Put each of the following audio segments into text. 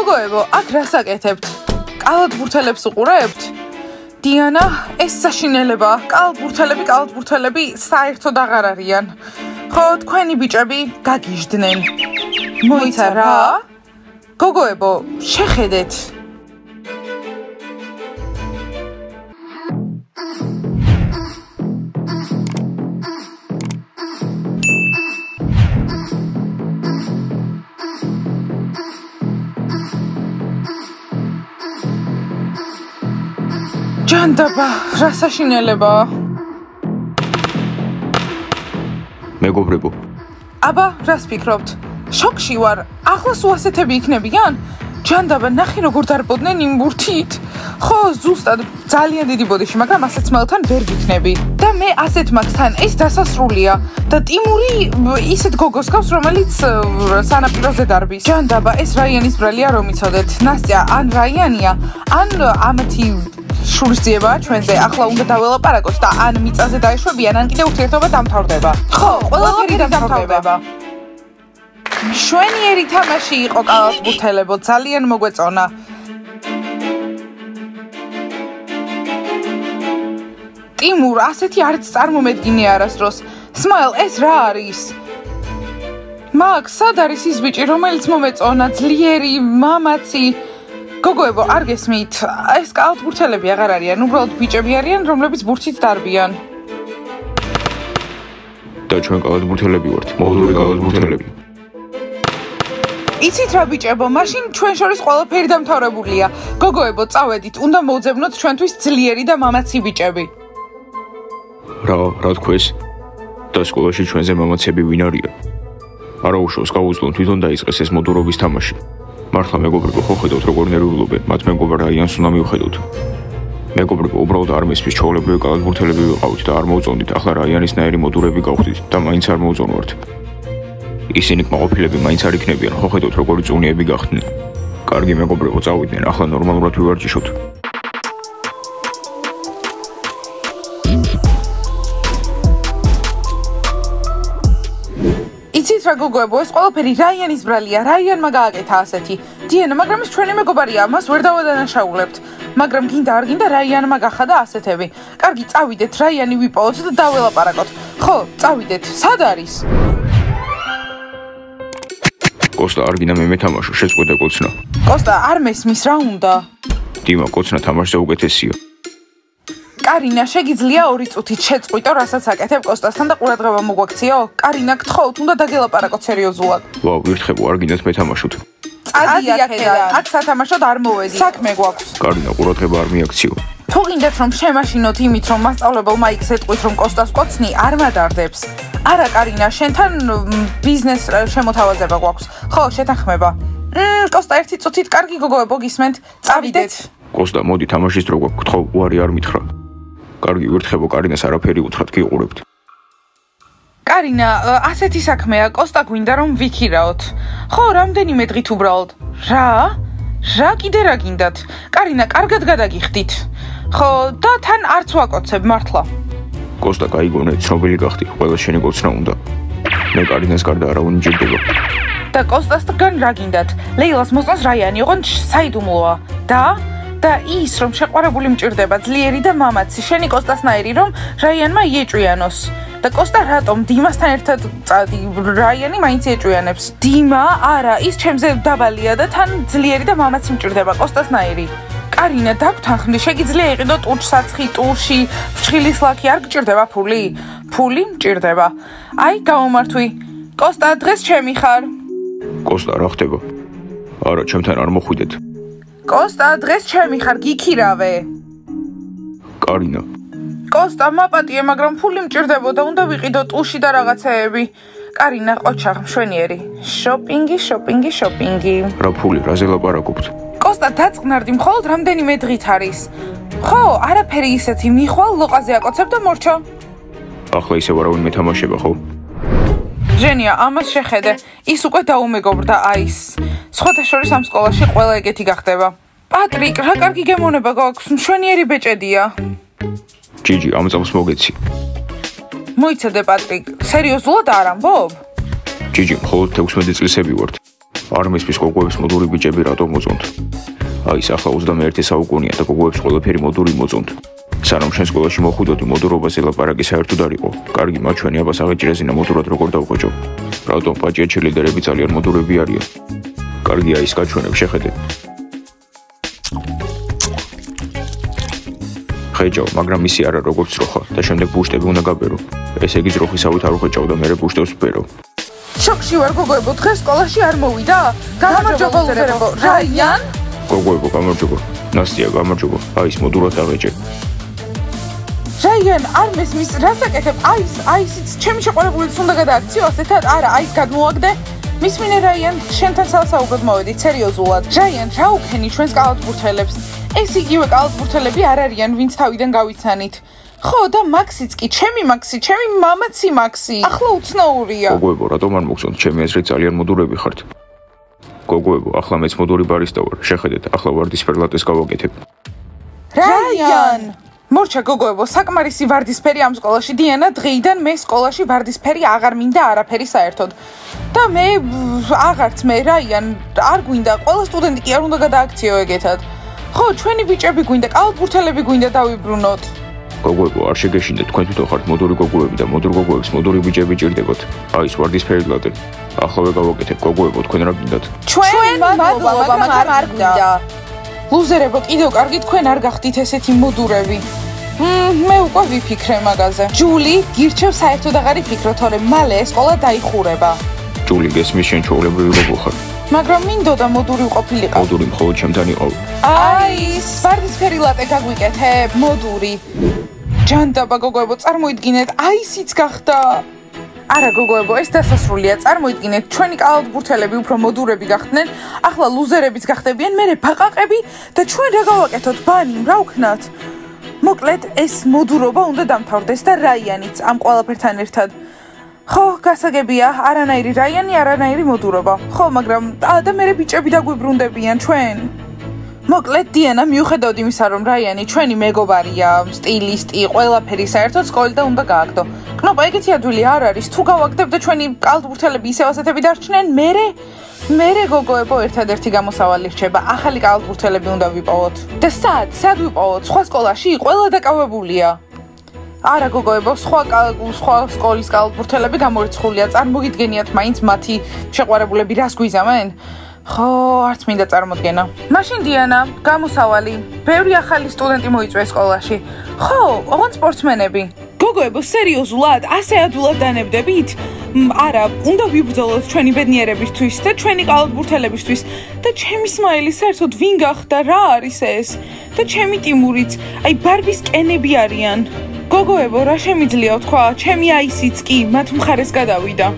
გოგოებო, აქ რას აკეთებთ? კალათბურთელებს უყურებთ? დიანა, ეს საშინელებაა. კალათბურთელები საერთოდ აღარ არიან. ხო, თქვენი ბიჭები გაგიჟდნენ. მოიცა რა? გოგოებო, შეხედეთ. ჯანდაბა, რა საშინელებაა. მეგობრებო. აბა, რას ფიქრობთ? შოკში ვარ. ახლოს უასეთები იქნებიან? ჯანდაბა, ნახე როგორ დარბოდნენ იმ ბურთით. ხო, ზუსტად ძალიან დიდი ბოდიში, მაგრამ ასეთ მალთან ვერ ვიქნები. და მე ასეთ მაგთან ეს დასასრულია. და ტიმური ისეთ გოგოს გავს, რომელიც სანაპიროზე დარბის. ჯანდაბა, ეს რაიანის ბრალია რომ იცოდეთ. ნასტია, ან რაიანია, ან ამათი შურისძიებაა ჩვენზე. ახლა უნდა დაველაპარაკოთ და ან მიწაზე დაეშვებიან, ან კიდევ ურთიერთობა დამთავრდება. ხო, ყველაფერი დამთავრდება. მშვენიერი თამაში იყო კალათბურთელებო, ძალიან მოგვეწონა. ტიმურ, ასეთი არც წარმომედგინე არასდროს. სმაილ, ეს რა არის? მაგ, სად არის ის ბიჭი, რომელიც მომეწონა, ძლიერი, მამაცი? გოგოებო, არ გესმით, ეს კალათბურთელები აღარ არიან, უბრალოდ ბიჭები არიან, რომლებიც ბურთით დარბიან. და ჩვენ კალათბურთელები ვართ, მოლდური კალათბურთელები. იცით რა ბიჭებო, მაშინ ჩვენ შორის ყველაფერი დამთავრებულია. გოგოებო, წავედით, უნდა მოვძებნოთ ჩვენთვის ძლიერი და მამაცი ბიჭები. რა თქვეს? და სკოლაში ჩვენზე მამაცები ვინ არიან? არა უშავს გავუძლონ თვითონ დაიწყეს ეს მოდურობის თამაში. მართლა მეგობრებო, ხო ხედავთ როგორ ნერვიულობენ, მათ მეგობარ რაიანს უნდა მივხედოთ. მეგობრებო, უბრალოდ არ მესმის ჩვეულებრივი კალათბურთელები ვიყავით და არ მოვწონდით, ახლა რაიანისნაირი მოდურები გავხდით და მაინც არ მოვწონვართ. ისინი კმაყოფილები მაინც არ იქნებიან, ხო ხედავთ როგორი წუნიები გახდნენ. კარგი მეგობრებო, წავიდნენ, ახლა ნორმალურად ვივარჯიშოთ. იცით რა გოგოებო, ეს ყველაფერი რაიანის ბრალია, რაიანმა გააკეთა ასეთი. დიანა, მაგრამ ეს ჩვენი მეგობარია, მას ვერ დავადანაშაულებთ. მაგრამ გინდა არ გინდა რაიანმა გახადა ასეთები. კარგი, წავიდეთ, რაიანი ვიპოვოთ და დაველაპარაკოთ. ხო, წავიდეთ. სად არის? კოსტა, არ გინდა მე მეთამაშო, შეწყვეტე კოცნა. კოსტა, არ მესმის რა უნდა? დიმა, კოცნა თამაშზე უკეთესია. კარინა, შეგიძლია 2 წუთით შეწყვიტო, რასაც აკეთებ კოსტასთან და ყურადღება მოგვაქციო? კარინა, გთხოვთ, უნდა დაგელაპარაკოთ სერიოზულად. ვაუ, ვირთხებო, არ გინდათ მეთამაშოთ. წადი აქედან, აქ სათამაშოდ არ მოვედი. საქმე გვაქვს. კარინა, ყურადღება არ მიაქციო. თუ გინდათ რომ შემაშინოთ იმით, რომ მასწავლებელმა იქ ეთყვით, რომ კოსტას კოცნი არ მადარდებს. არა, კარინა, შენთან ბიზნეს შემოთავაზება გვაქვს. ხო, შეთანხმება. კოსტა, 1 წუთით, კარგი გოგოებო, გისმენთ? წავიდეთ. კოსტა, მოდი თამაშის დრო გვაქვს, გთხოვ, უარი არ მითხრა. კარგი, ვირთხებო, კარინას არაფერი უთხრათ, გიყურებთ. კარინა, ასეთი საქმეა, კოსტა გვინდა რომ ვიქირაოთ. ხო, რამდენიმე დღით უბრალოდ. რა კიდე რა გინდათ? კარინა, კარგად გადაგიხდით. ხო, და თან არც ვაკოცებ მართლა. კოსტა, გაიგონე, ცნობილი გახდი, ყველა შენი კოცნა უნდა. მე კარინას გარდა არავინ მჭირდება. და კოსტასთან რა გინდათ? ლეილას მოსწონს რაიანი, ოღონდ საიდუმლოა. და ის რომ შეყვარებული მჭირდება, ძლიერი და მამაცი, შენი კოსტასნაირი რომ რაიანმა იეჭვიანოს. და კოსტა რატომ დიმასთან ერთად წადი, რაიანი მაინც ეჭვიანებს. დიმა, არა, ის ჩემზე დაბალია და თან ძლიერი და მამაცი მჭირდება, კოსტასნაირი. კარინა, დაგთანხმდი, შეგიძლია იყიდო ტურშსაცხი, ტურში, ფრჩხილის ლაქი, არ გჭირდება ფული? ფული მჭირდება. აი, გამომართვი. კოსტა, დღეს ჩემი ხარ. კოსტა, რა ხდება? არა, ჩემთან არ მოხვიდეთ. კოსტა, დღეს ჩემი ხარ, გიქირავე. კარინა. კოსტა, მაპატიე, მაგრამ ფული მჭირდებოდა, უნდა ვიყიდო ტუში და რაღაცეები. კარინა, ყოჩაღ, მშვენიერი. შოპინგი. რა ფული, რაზე ლაპარაკობთ? კოსტა, დაწყნარდი, მხოლოდ რამდენიმე დღით არის. ხო, არაფერი ისეთი, მიხვალ ლოყაზე აკოცებ და მორჩო. ახლა ისევ არავინ მეთამაშება, ხო? ჟენია, ამას შეხედე. ის უკვე დაუმეგობრდა აის. სხვათა შორის ამ სკოლაში ყველა ეგეთი გახდება. პატრიკ, რა კარგი გემოვნება გაქვს, მშვენიერი ბეჭედია. ჯიჯი, ამ წელს მოგეცი. მოიცადე პატრიკ, სერიოზულად არ ამბობ? ჯიჯი, მხოლოდ 16 წლისები ვართ. არ მისმის გოგოებს მოდური ბიჭები რატომ მოწონთ? აი, ახლა 21 საუკუნეა და გოგოებს ყველაფერი მოდური მოწონთ. სანამ შენ სკოლაში მოხვიდოდი, მოდურობაზე ლაპარაკი საერთოდ არ იყო. კარგი, მაჩვენი აბას აღეჭირეზინა მოდურად როგორ დავხვეჭო. რატომ პაჭია ჩილიდერები ძალიან მოდურები არიან? კარგია ის გაჩვენებ, შეხედე. ხედავ, მაგრამ ისი არა როგორც როხა და შემდეგ ბუშტები უნდა გაბერო. ესე იგი ძროხისავით არ უხვეჭავ და მერე ბუშტებს ვბერო. შოკში ვარ გოგოებო, დღეს სკოლაში არ მოვიდა? გამარჯობა ლუზერებო. რაიან? გოგოებო, გამარჯობა. ნასტია, გამარჯობა. აი ის მოდურად აღეჭე. რაიან, არ მესმის, რას აკეთებ? აი ისიც ჩემი შეყვარებულიც უნდა გადააქციო ასეთად? არა, აი ის გადმოაგდე. მისმინე რაიან, შენთან სალსაუბრად მოვედით სერიოზულად. რაიან, რა უქენი ჩვენს კალათბურთელებს? ეს იგივე კალათბურთელები არ არიან, ვინც თავიდან გავიცანით. ხო და მაქსიც კი, ჩემი მაქსი, ჩემი მამაცი მაქსი. ახლა უცნაურია. გოგოებო, რატომ არ მოგწონთ? ჩემი აზრით ძალიან მოდურები ხართ. გოგოებო, ახლა მეც მოდური ბარისტა ვარ. შეხედეთ, ახლა ვარდისფერ ლატეს გავაკეთებ. რაიან! მორჩა გოგოებო, საკმარისი ვარდისფერი ამ სკოლაში. დიანა, დღეიდან მე სკოლაში ვარდისფერი აღარ მინდა არაფერი საერთოდ. და მე აღარც მე რაიან, არ გვინდა, ყველა სტუდენტი კი არ უნდა გადააქციო ეგეთად. ხო, ჩვენი ბიჭები გვინდა, კალათბურთელები გვინდა დავიბრუნოთ. გოგოებო, არ შეგეშინდეთ, თქვენ თვითონ ხართ მოდური გოგოები და მოდურ გოგოებს მოდური ბიჭები ჭირდებათ. აი ეს ვარდისფერი ლატე. ახლავე გავაკეთებ, გოგოებო, თქვენ რა გინდათ? ჩვენ მადლობა, მაგრამ არ გვინდა. ლუზერებო, კიდევ კარგი თქვენ არ გახდით ესეთი მოდურები. მე უკვე ვიფიქრე მაგაზე. ჯული, გირჩევ საერთოდ აღარ იფიქრო, თორემ მალე ეს სკოლა დაიხურება. ჯული, გესმის შენ ჩვეულებრივი გოგო ხარ. მაგრამ მინდოდა მოდური ვყოფილიყავ. მოდური მხოლოდ ჩემთან იყავ. აი, ვარდისფერი ლატე გაგვიკეთებ, მოდური. ჯანდაბა გოგოებო, წარმოიდგინეთ, აი ისიც გახდა. არა გოგოებო, ეს დასასრულია. წარმოიდგინეთ, ჩვენი კალათბურთელები უფრო მოდურები გახდნენ, ახლა ლუზერებიც გახდებიან, მერე ბაყაყები და ჩვენ რა გავაკეთოთ? ბანი, რა ვქნათ? მოკლედ, ეს მოდურობა უნდა დამთავრდეს და რაიანიც ამ ყველაფერთან ერთად. ხო, გასაგებია, არანაირი რაიანი, არანაირი მოდურობა. ხო, მაგრამ და მერე ბიჭები დაგვიბრუნდებიან ჩვენ. მოკლედ, დიანა, მიუხედავად იმისა, რომ რაიანი ჩვენი მეგობარია, სტილისტი, ყველაფერი საერთოდ სკოლიდან უნდა გააგდო. კნოპა, ეგეთი ადვილი არ არის. თუ გავაგდებ და ჩვენი კალათბურთელები ისევ ასეთები დარჩნენ, მერე გოგოებო ერთადერთი გამოსავალი რჩება. ახალი კალათბურთელები უნდა ვიპოვოთ. და სად ვიპოვოთ? სხვა სკოლაში ყველა დაკავებულია. არა გოგოებო, სხვა სკოლის კალათბურთელები გამორიცხულია. წარმოგიდგენიათ მაინც მათი შეყვარებულები რას გვიზამენ? ხო, არც მინდა წარმოდგენა. მაშინ დიანა, გამოსავალი. ბევრი ახალი სტუდენტი მოიწვია სკოლაში. ხო, ოღონდ სპორტსმენები. გოგოებო, სერიოზულად, ასე ადვილად დანებდებით? არა, უნდა ვიბრძოლოთ ჩვენი ბედნიერებისთვის და ჩვენი კალათბურთელებისთვის. და ჩემი სმაილი საერთოდ ვინ გახდა? რა არის ეს? და ჩემი ტიმურიც, აი ბარბის კენები არიან. გოგოებო, რა შემიძლია ვთქვა? ჩემი აისიც კი, მათ მხარეს გადავიდა.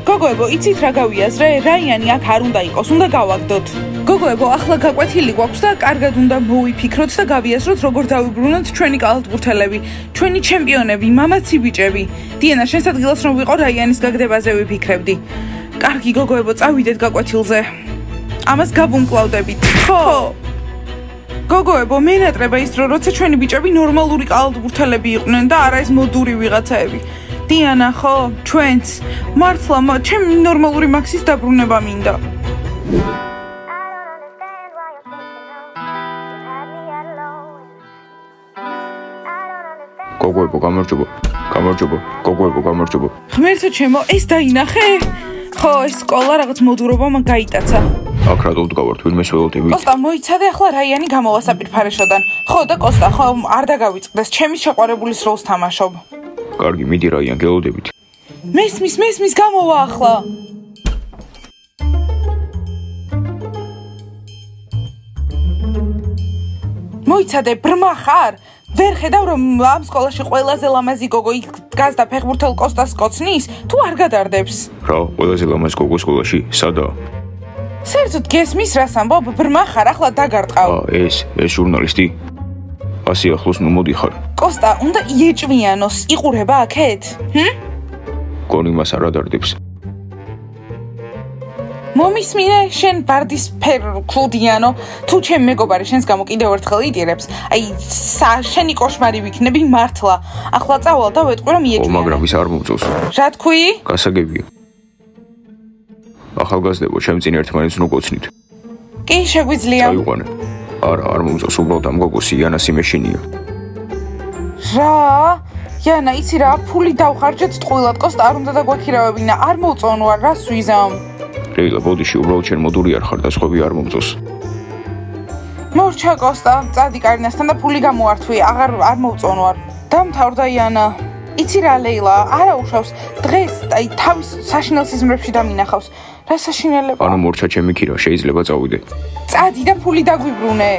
გოგოებო, იცით რა გავიაზრე? რაიანი აქ არ უნდა იყოს, უნდა გავაგდოთ. გოგოებო, ახლა გაკვეთილი გვაქვს და კარგად უნდა მოვიფიქროთ და გავიაზროთ, როგორ დავიბრუნოთ ჩვენი კალათბურთელები, ჩვენი ჩემპიონები, მამაცი ბიჭები. დიანა, შენს ადგილას რომ ვიყო, რაიანის გაგდებაზე ვიფიქრებდი. კარგი გოგოებო, წავიდეთ გაკვეთილზე. ამას გავუმკლავდებით. ხო. გოგოებო, მენატრება ის დრო, როცა ჩვენი ბიჭები ნორმალური კალათბურთელები იყვნენ და არა ეს მოდური ვიღაცაები. დიანა, ხო, ჩვენც. მართლა, ჩემი ნორმალური მაქსის დაბრუნება მინდა. გოგოებო, გამარჯობა. გოგოებო, გამარჯობა. ღმერთო ჩემო, ეს დაინახე? ხო, ეს სკოლა რაღაც მოდურობა მან გაიტაცა. აქ რატო ვდგავართ? ვინმე სველოდები? კოსტა, მოიცადე ახლა რაიანი გამოვასაპირფარეშოდან. ხო და კოსტა, ხო, არ დაგავიწყდეს, ჩემი შეყვარებულის როლს თამაშობ. კარგი, მიდი რაიან, გელოდებით. მესმის, გამოვა ახლა. მოიცადე, ბრმა ხარ? ვერ ხედავ რომ ამ სკოლაში ყველაზე ლამაზი გოგო იქ დგას და ფეხბურთელ კოსტას კოცნის? თუ არ გადარდებს? რა, ყველაზე ლამაზი გოგო სკოლაში? სადაა? საერთოდ გესმის რას ამბობ? ბრმა ხარ, ახლა დაგარტყავ. ეს ჟურნალისტი? ასე ახლოს ნუ მოდიხარ. კოსტა, უნდა იეჭვიანოს, იყურება აქეთ? გონი მას არ ადარდებს. მომისმინე, შენ ვარდისფერ კლუდიანო, თუ ჩემ მეგობარი შენს გამო კიდევ ერთხელ იტირებს, აი შენი კოშმარი ვიქნები მართლა. ახლა წავალ და ვეტყვი რომ იეჭვიანო. მაგრამ ის არ მომწონს. რა თქვი? გასაგებია. ახალგაზრდებო, ჩემ წინ ერთმანეთს უნდა გოცნით. კი, შეგვიძლია. წაიყვანე. არა, არ მომწონს უბრალოდ ამ გოგოს იანას იმეშინია. რა? იანა, იცი რა, ფული დავხარჯეთ ტყუილად, კოსტა არ უნდა დაგვაქირავებინა, არ მოვწონვარ, რას ვიზამ? რეილა, ბოდიში, უბრალოდ შენ მოდური არ ხარ და სხვები არ მომწონს. მორჩა კოსტა, წადი კარინასთან და ფული გამოართვი, არ მოვწონვარ. დამთავრდა იანა. იცი რა, ლეილა, არა უშავს. დღეს აი თავის საშინელ სიზმრებში დამინახავს. რა საშინელება? ანუ მორჩა ჩემი ქირა, შეიძლება წავიდე. წადი და ფული დაგვიბრუნე.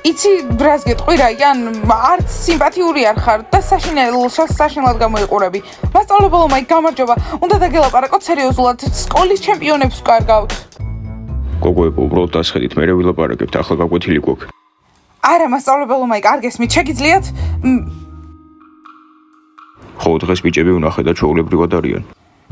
იცი რას გეტყვი რა, იან, არც სიმპათიური არ ხარ და საშინელად გამოიყურები. მასწავლებელო მაიკ, გამარჯობა. უნდა დაგელაპარაკოთ სერიოზულად, სკოლის ჩემპიონებს ვკარგავთ. გოგოებო, უბრალოდ დასხედით, მე ვილაპარაკებთ, ახლა გაკვეთილი გვაქვს. არა, მასწავლებელო მაიკ, არ გესმით, შეგიძლიათ? ხო, დღეს ბიჭები ვნახე და ჩვეულებრივად არიან.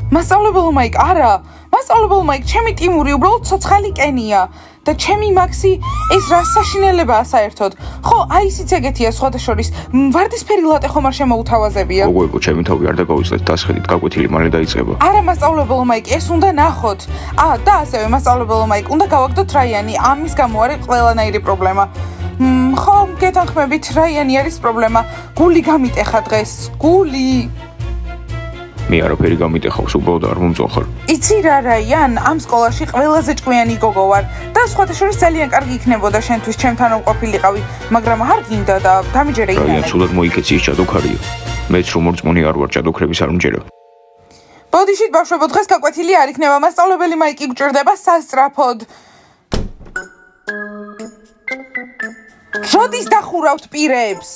მასწავლებელო მაიკ, არა. მასწავლებელო მაიკ, ჩემი ტიმური უბრალოდ ცოცხალი კენია და ჩემი მაქსი ეს რა საშინელებაა საერთოდ. ხო, აი ისიც ეგეთია სხვადასხვის. ვარდისფერი ლატე ხომ არ შემოუთავაზებია. გოგოებო, ჩემი თავი არ დაგავიწყდეთ, დასხედით, გაკვეთილი მალე დაიწყება. არა, მასწავლებელო მაიკ, ეს უნდა ნახოთ. და ასევე მასწავლებელო მაიკ, უნდა გავაგდოთ რაიანი, ამის გამო არის ყველანაირი პრობლემა. ხო, გეთანხმებით, რაიანი არის პრობლემა. გული გამიტეხა დღეს, გული. მე არაფერი გამიტეხავს, უბრალოდ არ მომწონხარ. იცი რა, რაიან, ამ სკოლაში ყველაზე ჭკვიანი გოგო ვარ და სხვადასხვის ძალიან კარგი იქნებოდა შენთვის ჩემთან რომ ყოფილიყავი, მაგრამ არ გინდა და დამიჯერე იანა. რაიან, სულად მოიქეცი ის ჭადოქარია. მეც რომ მორწმუნე არ ვარ, ჭადოქრების არ მჯერა. ბოდიშით ბავშვებო, დღეს გაკვეთილი არ იქნება, მასწავლებელი მაიკი გჭირდება სასწრაფოდ. როდის დახურავთ პირებს?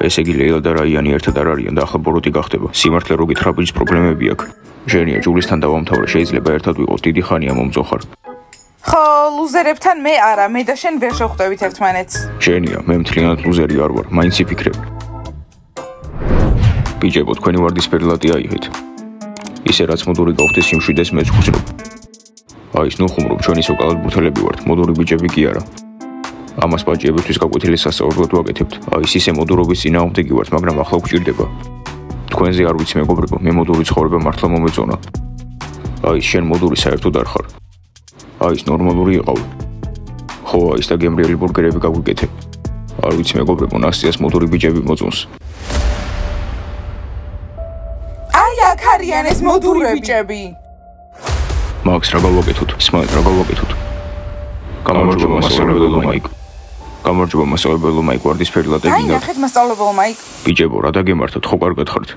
ესე იგი ლეილა და რაიანი ერთად არ არიან და ახლა ბოროტი გახდება. სიმართლე რო გითხრა, ბიჭს პრობლემები აქვს. ჟენია, ჯულისთან დავამთავრე, შეიძლება ერთად ვიყოთ, დიდი ხანია მომწონხარ. ხო, ლუზერებთან მე არა, მე და შენ ვერ შევხვდებით ერთმანეთს. ჟენია, მე მთლიანად ლუზერი არ ვარ, მაინც იფიქრებ. ბიჭებო, თქვენი ვარდისფერი ლატე აიღეთ. ისე რაც მოდური გავხდეს სიმშვიდეს მეც ვხსნობ. აი ის ნუ ხუმრობ, ჩვენი სოკალად ბურთელები ვართ, მოდური ბიჭები კი არა. ამას პაჭიებისთვის გაკვეთილი სასწაულად ვაკეთებთ. აი ის ისე მოდურობის წინააღმდეგი ვართ, მაგრამ ახლა გვჭირდება. თქვენზე არ ვიცი მეგობრებო, მე მოდური ცხოვრება მართლა მომეწონა. აი შენ მოდური საერთოდ არ ხარ. აი ის ნორმალური იყავ. ხო, აი ის და გემრიელი ბურგერები გაგვიკეთე. არ ვიცი მეგობრებო, ნასტიას მოდური ბიჭები მოწონს. აი აქ არიან ეს მოდური ბიჭები. მაქს რა გავაკეთოთ? სმაილ რა გავაკეთოთ? გამარჯობა მასწავლებელო მაიკ. გამარჯობა მასწავლებელო მაიკ, ვარდისფერი ლატე გინდა. აი ნახეთ მასწავლებელო მაიკ. ბიჭებო, რა დაგემართოთ, ხო კარგად ხართ?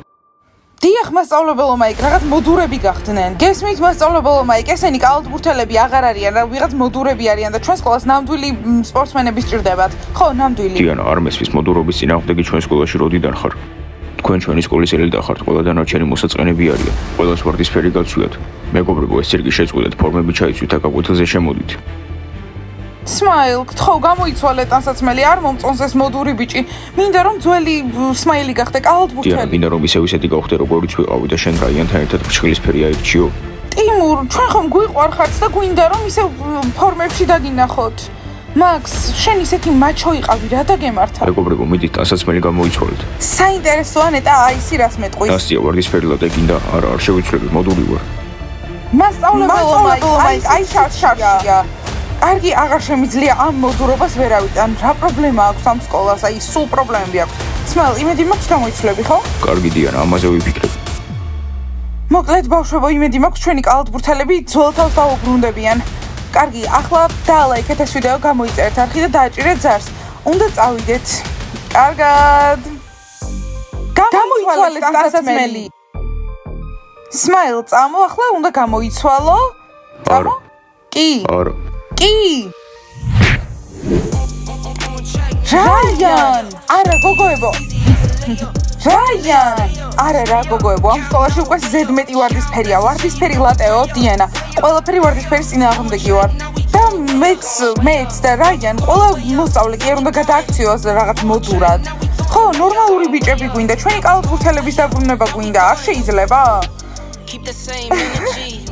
დიახ მასწავლებელო მაიკ, რაღაც მოდურები გახდნენ. გესმით მასწავლებელო მაიკ, ესენი კალათბურთელები აღარ არიან, რა ვიღაც მოდურები არიან და ჩვენ სკოლას ნამდვილი სპორტსმენები სჭირდებათ. ხო, ნამდვილი. დიანა, არ მესმის მოდურობის წინააღმდეგი ჩვენ სკოლაში როდიდან ხარ? თქვენ ჩვენი სკოლის ელიტა ხართ, ყველა დანარჩენი მოსაწყენები არიან. ყველას ვარდისფერი გაცვიათ. მეგობრებო, ეს ცირკი შეწყვეტეთ, ფორმები ჩაიცვით და გაკვეთილზე შემოდით. სმაილ, გთხოვ, გამოიცვალეთ ტანსაცმელი, არ მომწონს ეს მოდური ბიჭი. მინდა რომ ძველი სმაილი გახდე, კალათბურთელი. დიანა, მინდა რომ ისეთი გავხდე, როგორიც ვიყავი და შენ რაიანთან ერთად ფრჩხილისფერი აირჩიო. ტიმურ, ჩვენ ხომ გვიყვარხართ და გვინდა რომ ისე ფორმებში დაგინახოთ. მაქს, შენ ისეთი მაჩო იყავი, რა დაგემართა? მეგობრებო, მიდით ტანსაცმელი გამოიცვალეთ. საინტერესოა ნეტა აი ისი რას მეტყვის. ნასტია, ვარდისფერი ლატე გინდა? არა, არ შევიცვლები, მოდური ვარ. მასწავლებელო მაიკ, აი შარშია. კარგი, აღარ შემიძლია ამ მოდურობას ვერავიდან. რა პრობლემა აქვს ამ სკოლას? აი, სულ პრობლემები აქვს. სმაილ, იმედი მაქვს გამოიცვლები, ხო? კარგი დიანა, ამაზე ვიფიქრებ. მოკლედ ბავშვებო, იმედი მაქვს ჩვენი კალათბურთელები ძველ თავს დაუბრუნდებიან. კარგი, ახლა დაალაიქეთ ეს ვიდეო, გამოიწერეთ არხი და დააჭირეთ ზარს. უნდა წავიდეთ. კარგად. გამოიცვალეთ ტანსაცმელი. სმაილ, წამო, ახლა უნდა გამოიცვალო. არა. კი. არა. კი. რაიან! არა, გოგოებო. რაიან! არა რა, გოგოებო, ამ სკოლაში უკვე ზედმეტი ვარდისფერია, ვარდისფერი ლატეო, დიანა. ყველაფერი ვარდისფერის წინააღმდეგი ვარ. და მეც და რაიან, ყველა მოსწავლე კი არ უნდა გადააქციოს რაღაც მოდურად. ხო, ნორმალური ბიჭები გვინდა, ჩვენი კალათბურთელების დაბრუნება გვინდა, არ შეიძლება? Keep the same energy.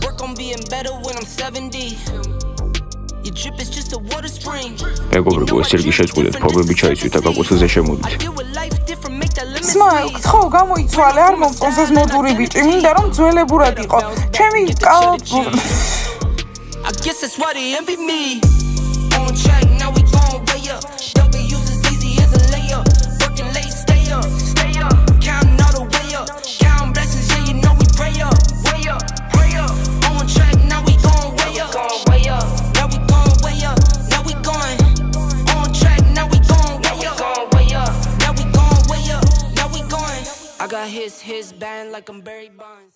Work on being better when I'm 70. Your drip is just a water spring. მეგობრებო, ეს ცირკი შეწყვეტეთ, ფორმები ჩაიცვით და გაკვეთილზე შემოდით. Ismail, ხო, გამოიცვალე, არ მომწონს ეს მოდური ბიჭი, მინდა რომ ძველებურად იყო. ჩემი I guess that's why they envy me. On track, now we gon' way up. W's as easy as a layup. Working late, stay up. Counting all the way up. Counting blessings, yeah, you know we pray up. Way up, pray up. On track, now we gon' way up. Now we gon' way up. Now we going. On track, now we gon' way up. Now we gon' way up. Now we going. I got his band like I'm Barry Bonds.